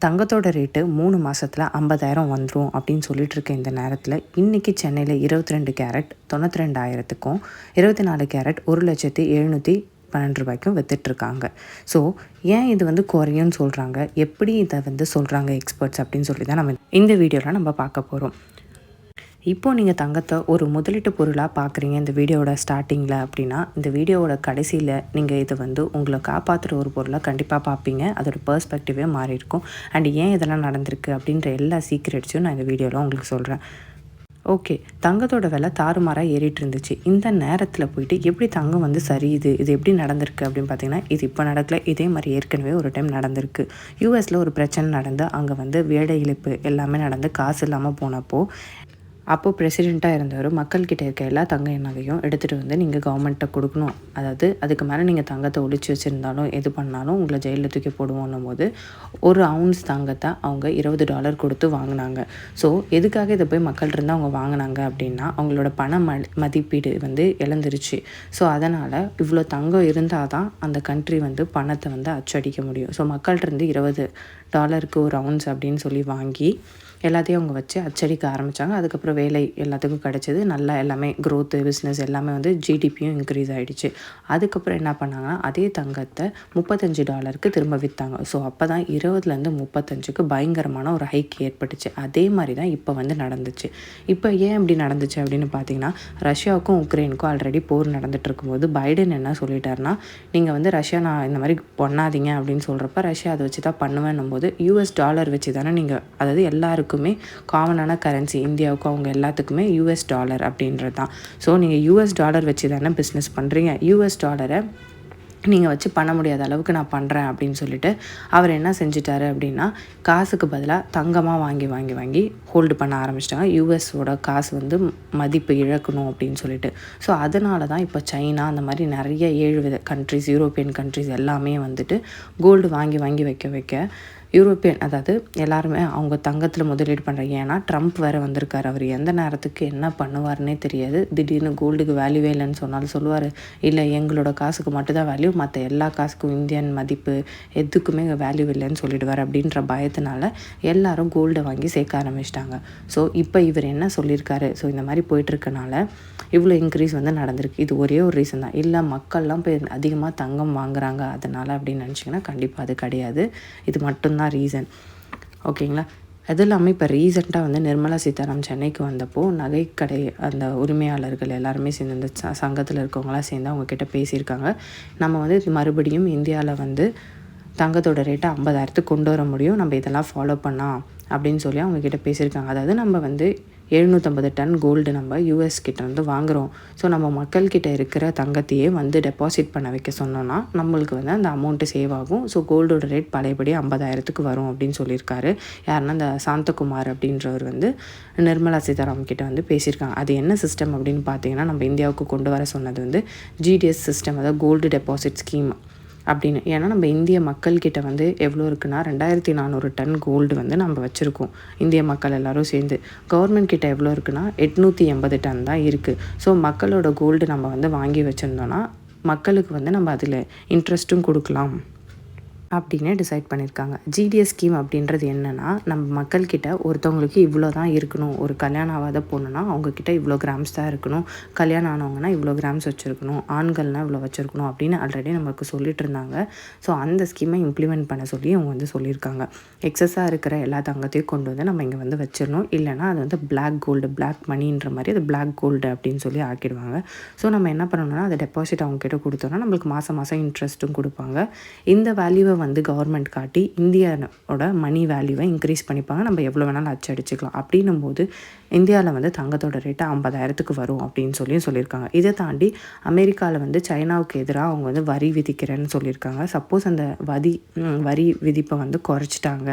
தங்கத்தோட ரேட்டு 3 மாதத்தில் 50,000 வந்துடும் அப்படின்னு சொல்லிட்டு இருக்க இந்த நேரத்தில் இன்றைக்கி சென்னையில் 22 கேரட் 92,000க்கும் 24 கேரட் 1,712 ரூபாய்க்கும் விற்றுட்ருக்காங்க. ஸோ ஏன் இது குறையும்னு சொல்கிறாங்க, எப்படி இதை சொல்கிறாங்க எக்ஸ்பர்ட்ஸ் அப்படின்னு சொல்லி தான் நம்ம இந்த வீடியோவில் நம்ம பார்க்க போகிறோம். இப்போது நீங்கள் தங்கத்தை ஒரு முதலீட்டு பொருளாக பார்க்குறீங்க இந்த வீடியோவோட ஸ்டார்டிங்கில் அப்படின்னா, இந்த வீடியோவோட கடைசியில் நீங்கள் இதை உங்களை காப்பாற்றுற ஒரு பொருளாக கண்டிப்பாக பார்ப்பீங்க. அதோட பெர்ஸ்பெக்டிவே மாறி இருக்கும். அண்ட் ஏன் இதெல்லாம் நடந்திருக்கு அப்படின்ற எல்லா சீக்ரெட்ஸையும் நான் இந்த வீடியோவில் உங்களுக்கு சொல்கிறேன். ஓகே, தங்கத்தோட விலை தாறுமாறாக ஏறிட்டு இருந்துச்சு. இந்த நேரத்தில் போயிட்டு எப்படி தங்கம் சரியுது, இது எப்படி நடந்திருக்கு அப்படின்னு பார்த்தீங்கன்னா, இது இப்போ நடக்கல, இதே மாதிரி ஏற்கனவே ஒரு டைம் நடந்திருக்கு. யூஎஸில் ஒரு பிரச்சனை நடந்து அங்கே வேலை இழப்பு எல்லாமே நடந்து காசு இல்லாமல் போனப்போ அப்போது பிரசிடெண்ட்டாக இருந்தவர் மக்கள்கிட்ட இருக்க எல்லா தங்க நகையும் எடுத்துகிட்டு நீங்கள் கவர்மெண்ட்டை கொடுக்கணும். அதாவது அதுக்கு மேலே நீங்கள் தங்கத்தை ஒழிச்சு வச்சுருந்தாலும் எது பண்ணாலும் உங்களை ஜெயிலில் தூக்கி போடுவோன்னும் போது ஒரு அவுன்ஸ் தங்கத்தை அவங்க $20 கொடுத்து வாங்கினாங்க. ஸோ எதுக்காக இதை போய் மக்கள்கிட்ட அவங்க வாங்கினாங்க அப்படின்னா, அவங்களோட பண மதிப்பீடு இழந்துருச்சு. ஸோ அதனால் இவ்வளோ தங்கம் இருந்தால் தான் அந்த கண்ட்ரி பணத்தை அச்சடிக்க முடியும். ஸோ மக்கள்கிட்ட $20 ஒரு அவுன்ஸ் அப்படின்னு சொல்லி வாங்கி எல்லாத்தையும் அவங்க வச்சு அச்சடிக்க ஆரம்பித்தாங்க. அதுக்கப்புறம் வேலை எல்லாத்துக்கும் கிடச்சிது. நல்லா எல்லாமே க்ரோத்து, பிஸ்னஸ் எல்லாமே ஜிடிபியும் இன்க்ரீஸ் ஆகிடுச்சு. அதுக்கப்புறம் என்ன பண்ணாங்கன்னா, அதே தங்கத்தை $35 திரும்ப விற்றாங்க. ஸோ அப்போ தான் 20லேருந்து 35க்கு பயங்கரமான ஒரு ஹைக் ஏற்பட்டுச்சு. அதே மாதிரி தான் இப்போ நடந்துச்சு. இப்போ ஏன் இப்படி நடந்துச்சு அப்படின்னு பார்த்தீங்கன்னா, ரஷ்யாவுக்கும் உக்ரைனுக்கும் ஆல்ரெடி போர் நடந்துட்டு இருக்கும்போது பைடன் என்ன சொல்லிட்டாருன்னா, நீங்கள் ரஷ்யா நான் இந்த மாதிரி பண்ணாதீங்க அப்படின்னு சொல்கிறப்ப ரஷ்யா அதை வச்சு தான் பண்ணுவேன்னும் போது $US வச்சு தானே நீங்கள், அதாவது எல்லாருக்கும் காமனான கரன்சி இந்தியாவுக்கும் அவங்க எல்லாத்துக்குமே $US அப்படின்றது தான். ஸோ நீங்கள் $US வச்சு தானே பிஸ்னஸ் பண்ணுறீங்க. $US நீங்கள் வச்சு பண்ண முடியாத அளவுக்கு நான் பண்ணுறேன் அப்படின்னு சொல்லிட்டு அவர் என்ன செஞ்சிட்டாரு அப்படின்னா, காசுக்கு பதிலாக தங்கமாக வாங்கி வாங்கி வாங்கி ஹோல்டு பண்ண ஆரம்பிச்சிட்டாங்க. யூஎஸோட காசு மதிப்பு இழக்கணும் அப்படின்னு சொல்லிட்டு. ஸோ அதனால தான் இப்போ சைனா அந்த மாதிரி நிறைய 7 கண்ட்ரிஸ், யூரோப்பியன் கண்ட்ரிஸ் எல்லாமே கோல்டு வாங்கி வாங்கி வைக்க யூரோப்பியன், அதாவது எல்லாருமே அவங்க தங்கத்தில் முதலீடு பண்ணுறாங்க. ஏன்னா ட்ரம்ப் வேறு வந்திருக்காரு. அவர் எந்த நேரத்துக்கு என்ன பண்ணுவார்னே தெரியாது. திடீர்னு கோல்டுக்கு வேல்யூவே இல்லைன்னு சொன்னாலும் சொல்லுவார், இல்லை எங்களோட காசுக்கு மட்டும்தான் வேல்யூ, மற்ற எல்லா காசுக்கும் இந்தியன் மதிப்பு எதுக்குமே வேல்யூ இல்லைன்னு சொல்லிடுவார் அப்படின்ற பயத்தினால எல்லாரும் கோல்டை வாங்கி சேர்க்க ஆரம்பிச்சிட்டாங்க. ஸோ இப்போ இவர் என்ன சொல்லியிருக்காரு, ஸோ இந்த மாதிரி போயிட்டுருக்கனால இவ்வளோ இன்க்ரீஸ் நடந்திருக்கு. இது ஒரே ஒரு ரீசன் தான். இல்லை மக்கள்லாம் போய் அதிகமாக தங்கம் வாங்குறாங்க அதனால் அப்படின்னு நினச்சிங்கன்னா கண்டிப்பாக அது கிடையாது. இது மட்டும்தான் ரீசன். ஓகேங்களா. அது இல்லாமல் இப்போ ரீசெண்டாக நிர்மலா சீதாராமன் சென்னைக்கு வந்தப்போ நகைக்கடை அந்த உரிமையாளர்கள் எல்லாருமே சேர்ந்து இந்த சங்கத்தில் இருக்கவங்களாம் சேர்ந்து அவங்கக்கிட்ட பேசியிருக்காங்க. நம்ம மறுபடியும் இந்தியாவில் தங்கத்தோட ரேட்டை 50,000க்கு கொண்டு வர முடியும், நம்ம இதெல்லாம் ஃபாலோ பண்ணலாம் அப்படின்னு சொல்லி அவங்கக்கிட்ட பேசியிருக்காங்க. அதாவது நம்ம 750 டன் கோல்டு நம்ம யூஎஸ் கிட்ட வாங்குகிறோம். ஸோ நம்ம மக்கள்கிட்ட இருக்கிற தங்கத்தையே டெபாசிட் பண்ண வைக்க சொன்னோன்னா நம்மளுக்கு அந்த அமௌண்ட்டு சேவ் ஆகும். ஸோ கோல்டோட ரேட் பழையபடி 50,000க்கு வரும் அப்படின்னு சொல்லியிருக்காரு. யாருன்னா இந்த சாந்தகுமார் அப்படின்றவர் நிர்மலா சீதாராமன் கிட்ட பேசியிருக்காங்க. அது என்ன சிஸ்டம் அப்படின்னு பார்த்தீங்கன்னா, நம்ம இந்தியாவுக்கு கொண்டு வர சொன்னது ஜிடிஎஸ் சிஸ்டம், அதாவது கோல்டு டெபாசிட் ஸ்கீம் அப்படின்னு. ஏன்னா நம்ம இந்திய மக்கள்கிட்ட எவ்வளோ இருக்குன்னா 2,400 டன் கோல்டு நம்ம வச்சுருக்கோம். இந்திய மக்கள் எல்லோரும் சேர்ந்து. கவர்மெண்ட் கிட்ட எவ்வளோ இருக்குன்னா 880 டன் தான் இருக்குது. ஸோ மக்களோட கோல்டு நம்ம வாங்கி வச்சுருந்தோன்னா மக்களுக்கு நம்ம அதில் இன்ட்ரெஸ்ட்டும் கொடுக்கலாம் அப்படின்னு டிசைட் பண்ணியிருக்காங்க. ஜிடிஎஸ் ஸ்கீம் அப்படின்றது என்னென்னா, நம்ம மக்கள்கிட்ட ஒருத்தவங்களுக்கு இவ்வளோ தான் இருக்கணும். ஒரு கல்யாணம் ஆகாத பொண்ணுன்னா அவங்கக்கிட்ட இவ்வளோ கிராம்ஸ் தான் இருக்கணும், கல்யாணம் ஆனவங்கன்னா இவ்வளோ கிராம்ஸ் வச்சுருக்கணும், ஆண்கள்னால் இவ்வளோ வச்சுருக்கணும் அப்படின்னு ஆல்ரெடி நமக்கு சொல்லிட்டு இருந்தாங்க. ஸோ அந்த ஸ்கீமை இம்ப்ளிமெண்ட் பண்ண சொல்லி அவங்க சொல்லியிருக்காங்க. எக்ஸஸாக இருக்கிற எல்லா தங்கத்தையும் கொண்டு நம்ம இங்கே வச்சிடணும். இல்லைனா அது பிளாக் கோல்டு, பிளாக் மணின்ற மாதிரி அது பிளாக் கோல்டு அப்படின்னு சொல்லி ஆக்கிடுவாங்க. ஸோ நம்ம என்ன பண்ணணும்னா அதை டெபாசிட் அவங்கக்கிட்ட கொடுத்தோன்னா நம்மளுக்கு மாதம் மாதம் இன்ட்ரெஸ்ட்டும் கொடுப்பாங்க. இந்த வேல்யூவை கவர்மெண்ட் காட்டி இந்தியாவோட மணி வேல்யூவை இன்க்ரீஸ் பண்ணிப்பாங்க. நம்ம எவ்வளோ வேணாலும் அச்சடிச்சுக்கலாம். அப்படின்னும் போது இந்தியாவில் தங்கத்தோட ரேட்டு 50,000க்கு வரும் அப்படின்னு சொல்லியிருக்காங்க. இதை தாண்டி அமெரிக்காவில் சைனாவுக்கு எதிராக அவங்க வரி விதிக்கிறேன்னு சொல்லியிருக்காங்க. சப்போஸ் அந்த வரி விதிப்பை குறைச்சிட்டாங்க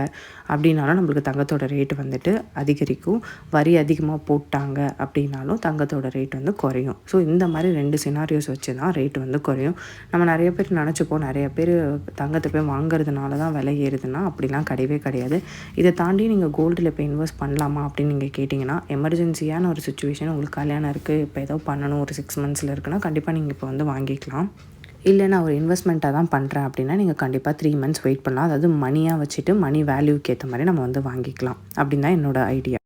அப்படின்னாலும் நம்மளுக்கு தங்கத்தோட ரேட்டு அதிகரிக்கும். வரி அதிகமாக போட்டாங்க அப்படின்னாலும் தங்கத்தோட ரேட் குறையும். ஸோ இந்த மாதிரி 2 சினாரியோஸ் வச்சு தான் ரேட்டு குறையும். நம்ம நிறைய பேர் நினச்சிப்போம், நிறைய பேர் தங்கத்தை போய் வாங்குறதுனால தான் விலை ஏறுதுன்னா அப்படிலாம் கிடையவே கிடையாது. இதை தாண்டி நீங்கள் கோல்டில் இப்போ இன்வெஸ்ட் பண்ணலாமா அப்படின்னு நீங்கள் கேட்டிங்கன்னா, எமர்ஜென்சியான ஒரு சுச்சுவேஷன், உங்களுக்கு கல்யாணம் இருக்குது, இப்போ ஏதோ பண்ணணும், ஒரு 6 மந்த்ஸில் இருக்குன்னா கண்டிப்பாக நீங்கள் இப்போ வாங்கிக்கலாம். இல்லை நான் ஒரு இன்வெஸ்ட்மெண்ட்டாக தான் பண்ணுறேன் அப்படின்னா நீங்கள் கண்டிப்பாக 3 மந்த்ஸ் வெயிட் பண்ணலாம். அதாவது மணியாக வச்சுட்டு மணி வேல்யூக்கு ஏற்ற மாதிரி நம்ம வந்து வாங்கிக்கலாம் அப்படின்னு தான் என்னோட ஐடியா.